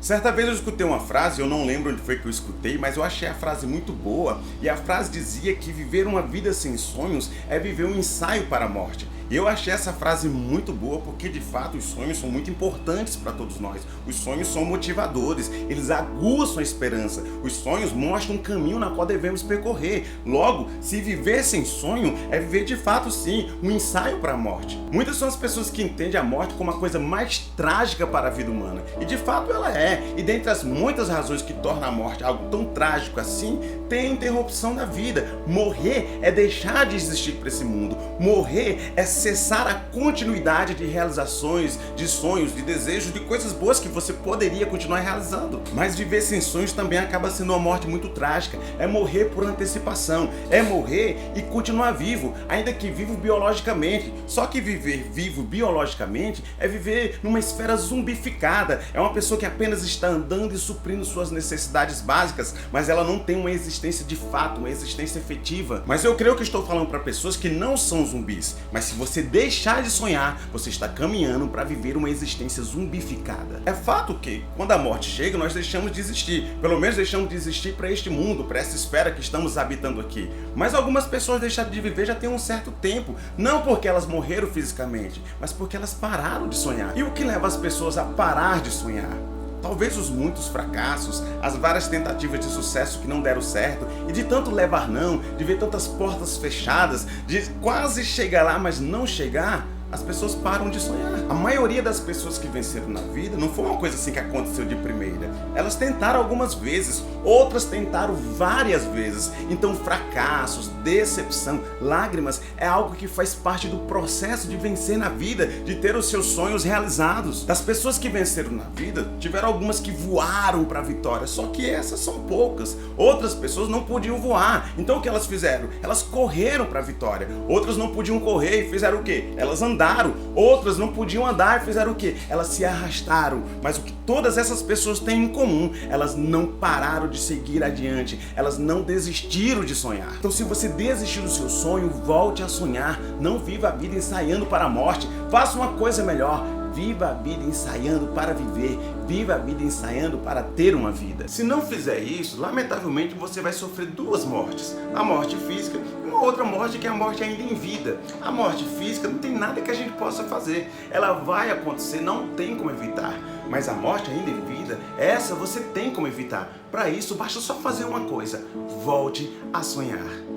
Certa vez eu escutei uma frase, eu não lembro onde foi que eu escutei, mas eu achei a frase muito boa, e a frase dizia que viver uma vida sem sonhos é viver um ensaio para a morte. E eu achei essa frase muito boa porque de fato os sonhos são muito importantes para todos nós. Os sonhos são motivadores, eles aguçam a esperança. Os sonhos mostram um caminho na qual devemos percorrer. Logo, se viver sem sonho é viver de fato sim um ensaio para a morte. Muitas são as pessoas que entendem a morte como a coisa mais trágica para a vida humana. E de fato ela é. E dentre as muitas razões que tornam a morte algo tão trágico assim, tem a interrupção da vida. Morrer é deixar de existir para esse mundo. Morrer é cessar a continuidade de realizações, de sonhos, de desejos, de coisas boas que você poderia continuar realizando. Mas viver sem sonhos também acaba sendo uma morte muito trágica. É morrer por antecipação. É morrer e continuar vivo, ainda que vivo biologicamente. Só que viver vivo biologicamente é viver numa esfera zumbificada. É uma pessoa que apenas está andando e suprindo suas necessidades básicas, mas ela não tem uma existência de fato, uma existência efetiva. Mas eu creio que estou falando para pessoas que não são zumbis. Mas se você deixar de sonhar, você está caminhando para viver uma existência zumbificada. É fato que, quando a morte chega, nós deixamos de existir. Pelo menos deixamos de existir para este mundo, para essa esfera que estamos habitando aqui. Mas algumas pessoas deixaram de viver já tem um certo tempo. Não porque elas morreram fisicamente, mas porque elas pararam de sonhar. E o que leva as pessoas a parar de sonhar? Talvez os muitos fracassos, as várias tentativas de sucesso que não deram certo, e de tanto levar não, de ver tantas portas fechadas, de quase chegar lá, mas não chegar, as pessoas param de sonhar. A maioria das pessoas que venceram na vida não foi uma coisa assim que aconteceu de primeira. Elas tentaram algumas vezes, outras tentaram várias vezes. Então fracassos, decepção, lágrimas é algo que faz parte do processo de vencer na vida, de ter os seus sonhos realizados. Das pessoas que venceram na vida, tiveram algumas que voaram para a vitória, só que essas são poucas. Outras pessoas não podiam voar, então o que elas fizeram? Elas correram para a vitória. Outras não podiam correr e fizeram o quê? Elas andaram. Outras não podiam andar e fizeram o quê? Elas se arrastaram. Mas o que todas essas pessoas têm em comum? Elas não pararam de seguir adiante. Elas não desistiram de sonhar. Então se você desistiu do seu sonho, volte a sonhar. Não viva a vida ensaiando para a morte. Faça uma coisa melhor. Viva a vida ensaiando para viver. Viva a vida ensaiando para ter uma vida. Se não fizer isso, lamentavelmente você vai sofrer duas mortes. A morte física e uma outra morte que é a morte ainda em vida. A morte física não tem nada que a gente possa fazer. Ela vai acontecer, não tem como evitar. Mas a morte ainda em vida, essa você tem como evitar. Para isso, basta só fazer uma coisa. Volte a sonhar.